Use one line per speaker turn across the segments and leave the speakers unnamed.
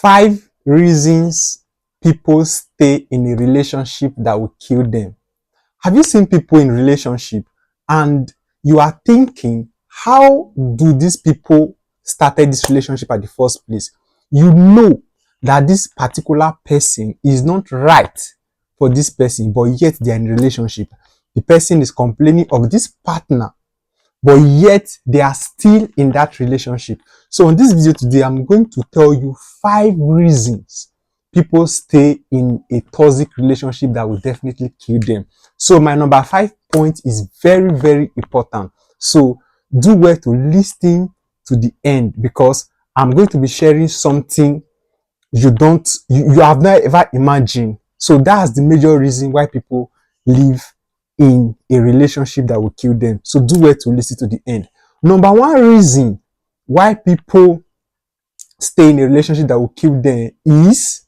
5 reasons people stay in a relationship that will kill them. Have you seen people in relationship and you are thinking, how do these people started this relationship at the first place? You know that this particular person is not right for this person, but yet they are in a relationship. The person is complaining of this partner, but yet they are still in that relationship. So in this video today, I'm going to tell you 5 reasons people stay in a toxic relationship that will definitely kill them. So my number 5 point is very, very important. So do well to listen to the end, because I'm going to be sharing something you have not ever imagined. So that's the major reason why people live in a relationship that will kill them. So do well to listen to the end. Number 1 reason why people stay in a relationship that will kill them is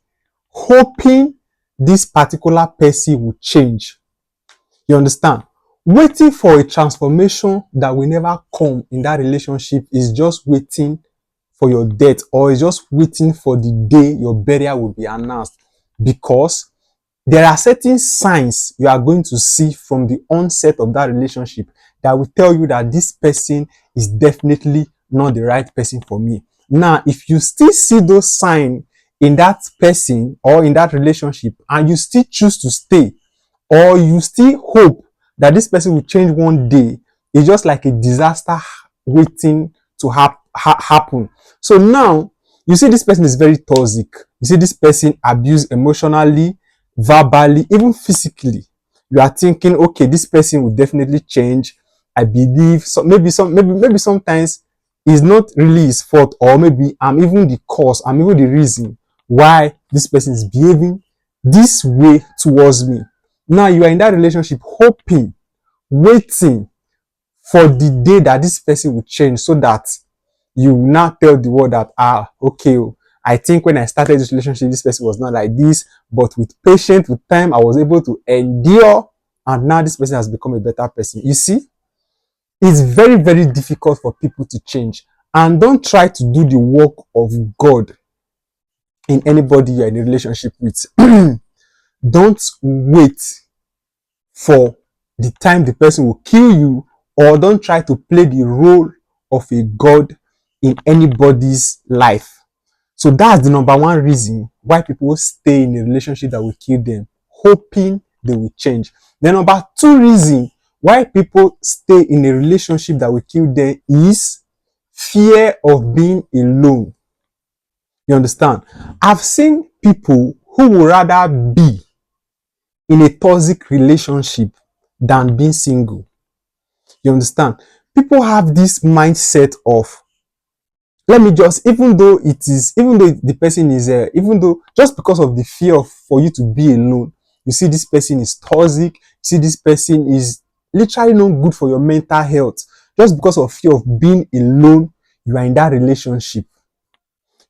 hoping this particular person will change. You understand? Waiting for a transformation that will never come in that relationship is just waiting for your death, or is just waiting for the day your burial will be announced, because there are certain signs you are going to see from the onset of that relationship that will tell you that this person is definitely not the right person for me. Now, if you still see those signs in that person or in that relationship and you still choose to stay, or you still hope that this person will change one day, it's just like a disaster waiting to happen. So now, you see this person is very toxic. You see this person abused emotionally, verbally, even physically. You are thinking, okay, this person will definitely change. I believe so. Maybe sometimes it's not really his fault, or maybe I'm even the cause, I'm even the reason why this person is behaving this way towards me. Now you are in that relationship hoping, waiting for the day that this person will change, so that you will now tell the world that, okay, I think when I started this relationship, this person was not like this, but with patience, with time, I was able to endure, and now this person has become a better person. You see, it's very, very difficult for people to change. And don't try to do the work of God in anybody you're in a relationship with. Don't wait for the time the person will kill you, or don't try to play the role of a God in anybody's life. So that's the number 1 reason why people stay in a relationship that will kill them, hoping they will change. The number 2 reason why people stay in a relationship that will kill them is fear of being alone. You understand? I've seen people who would rather be in a toxic relationship than being single. You understand? People have this mindset of, let me just, even though the person is, even though, just because of the fear of for you to be alone, you see this person is toxic, you see this person is literally not good for your mental health. Just because of fear of being alone, you are in that relationship.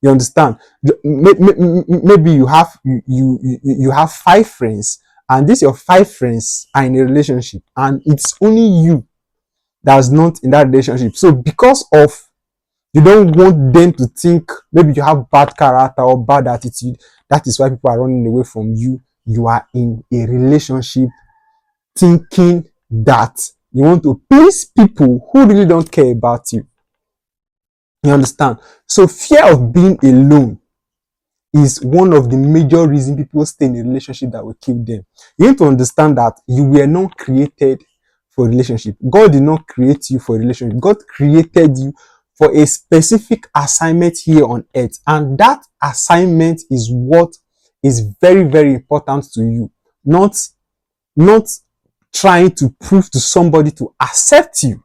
You understand? Maybe you have 5 friends, and these your 5 friends are in a relationship, and it's only you that's not in that relationship. So because of, you don't want them to think maybe you have bad character or bad attitude, that is why people are running away from you. You are in a relationship thinking that you want to please people who really don't care about you. You understand? So fear of being alone is one of the major reasons people stay in a relationship that will kill them. You need to understand that you were not created for a relationship. God did not create you for a relationship. God created you for a specific assignment here on earth. And that assignment is what is very, very important to you. Not trying to prove to somebody to accept you.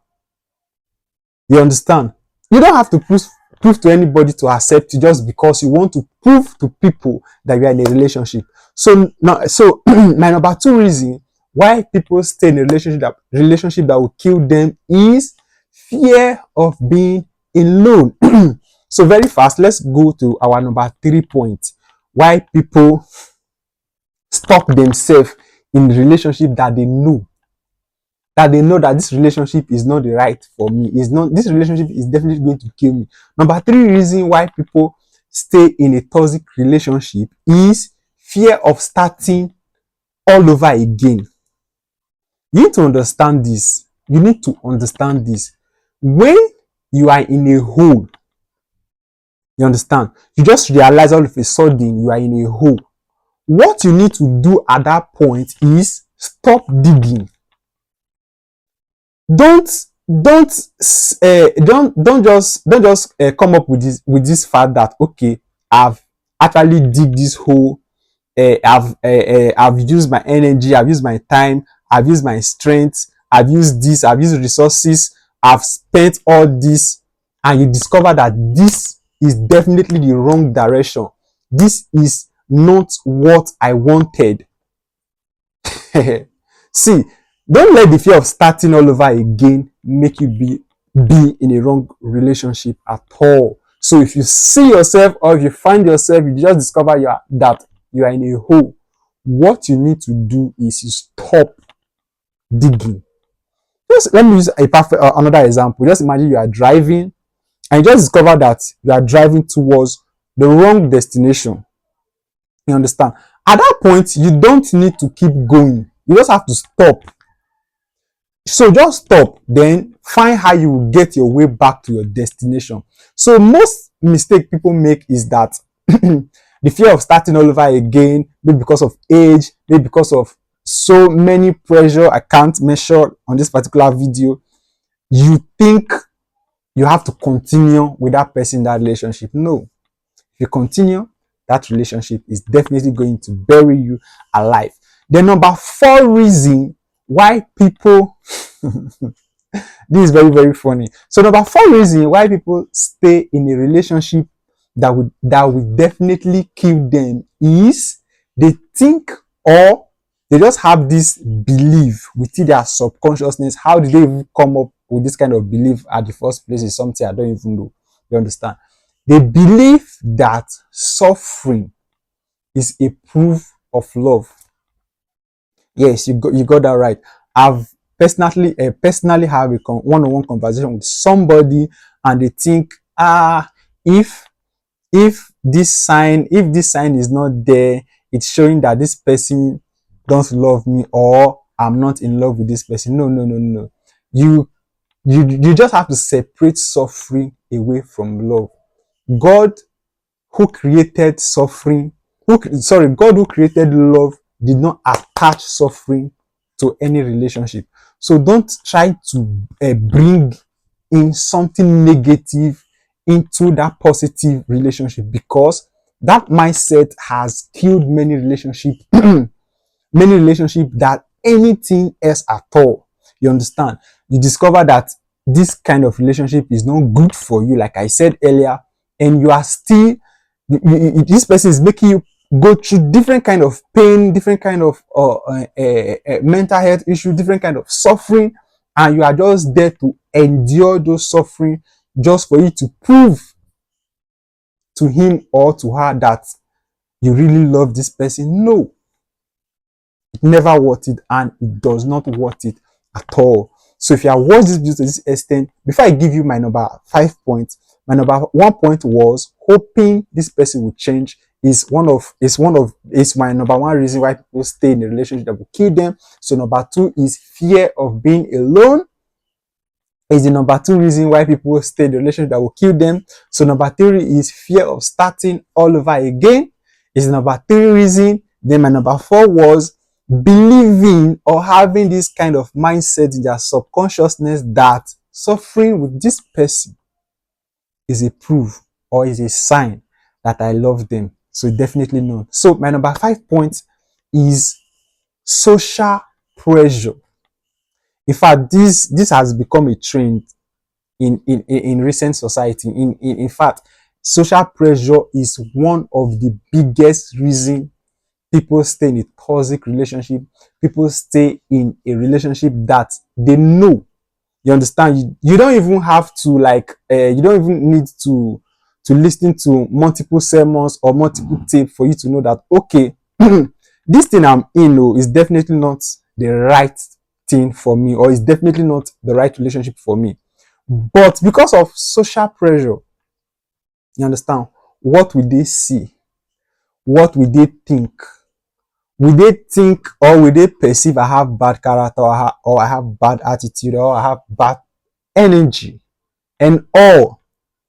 You understand? You don't have to prove to anybody to accept you just because you want to prove to people that you are in a relationship. So now, my number 2 reason why people stay in a relationship that will kill them is fear of being alone. So very fast, let's go to our number 3 point. Why people stop themselves in the relationship that they know that this relationship is not the right for me. This relationship is definitely going to kill me. Number 3 reason why people stay in a toxic relationship is fear of starting all over again. You need to understand this. You need to understand this. When you are in a hole, you understand? You just realize all of a sudden you are in a hole. What you need to do at that point is stop digging. Don't don't just come up with this fact that okay, I've actually dig this hole. I've used my energy, I've used my time, I've used my strength, I've used this, I've used resources, I've spent all this, and you discover that this is definitely the wrong direction. This is not what I wanted. See, don't let the fear of starting all over again make you be in a wrong relationship at all. So if you see yourself or if you find yourself, you just discover that you are in a hole, what you need to do is you stop digging. Just let me use another example. Just imagine you are driving and you just discover that you are driving towards the wrong destination. You understand? At that point, you don't need to keep going. You just have to stop. So just stop, then find how you will get your way back to your destination. So most mistake people make is that the fear of starting all over again, maybe because of age, maybe because of so many pressure I can't measure on this particular video. You think you have to continue with that person in that relationship. No. If you continue, that relationship is definitely going to bury you alive. The number 4 reason why people this is very, very funny. So number 4 reason why people stay in a relationship that would definitely kill them is they think, or they just have this belief within their subconsciousness. How did they even come up with this kind of belief at the first place is something I don't even know. You understand? They believe that suffering is a proof of love. Yes, you got that right. I've personally have a one-on-one conversation with somebody, and they think, if this sign is not there, it's showing that this person don't love me, or I'm not in love with this person. No, no, no, no. You just have to separate suffering away from love. God who created suffering, God who created love did not attach suffering to any relationship. So don't try to bring in something negative into that positive relationship, because that mindset has killed many relationships, many relationships that anything else at all. You understand? You discover that this kind of relationship is not good for you, like I said earlier, and you are still, this person is making you go through different kind of pain, different kind of mental health issue, different kind of suffering, and you are just there to endure those suffering just for you to prove to him or to her that you really love this person. No, it never worth it, and it does not worth it at all. So if you have watched this video to this extent, before I give you my number 5 points, my number 1 point was hoping this person will change. Is my number 1 reason why people stay in a relationship that will kill them. So number 2 is fear of being alone. Is the number 2 reason why people stay in a relationship that will kill them. So number 3 is fear of starting all over again. Is the number 3 reason. Then my number 4 was believing or having this kind of mindset in their subconsciousness that suffering with this person is a proof or is a sign that I love them. So definitely not. So my number 5 point is social pressure. In fact, this has become a trend in recent society. In fact, social pressure is one of the biggest reasons people stay in a toxic relationship. People stay in a relationship that they know. You understand? You don't even have to you don't even need to listen to multiple sermons or multiple tape for you to know that okay, this thing I'm in is definitely not the right thing for me, or is definitely not the right relationship for me. But because of social pressure, you understand, what will they see? What will they think? Will they think or will they perceive I have bad character, or I have bad attitude, or I have bad energy and all?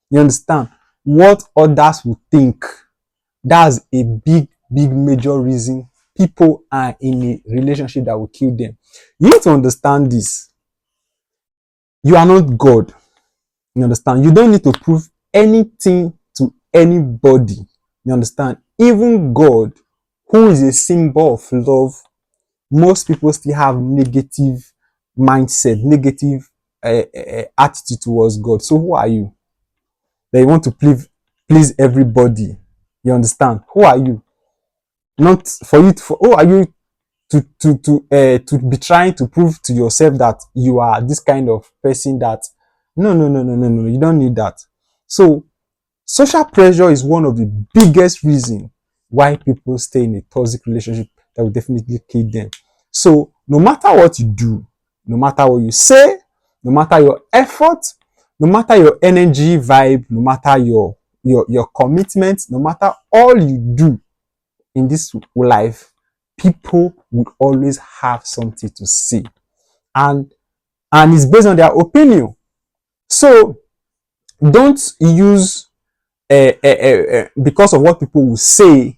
You understand? What others will think. That's a big, big major reason people are in a relationship that will kill them. You need to understand this. You are not God. You understand? You don't need to prove anything to anybody. You understand? Even God, who is a symbol of love, most people still have negative mindset, negative attitude towards God. So who are you? That you want to please everybody. You understand? Who are you? Not for you. Who are you to be trying to prove to yourself that you are this kind of person? That no. You don't need that. So social pressure is one of the biggest reasons why people stay in a toxic relationship that will definitely kill them. So no matter what you do, no matter what you say, no matter your effort, no matter your energy vibe, no matter your commitment, no matter all you do in this life, people will always have something to say, and it's based on their opinion. So don't use because of what people will say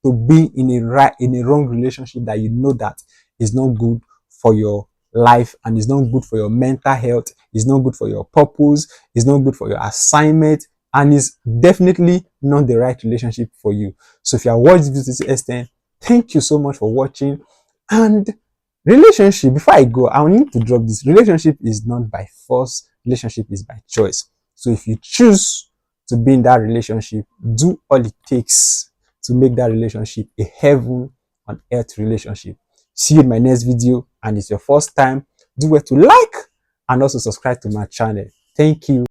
to be in a wrong relationship that you know that is not good for your life, and is not good for your mental health, is not good for your purpose, is not good for your assignment, and is definitely not the right relationship for you. So if you are watching this to this extent, thank you so much for watching. And relationship, before I go, I need to drop this: relationship is not by force, relationship is by choice. So if you choose to be in that relationship, do all it takes to make that relationship a heaven on earth relationship. See you in my next video, and it's your first time, do well to like and also subscribe to my channel. Thank you.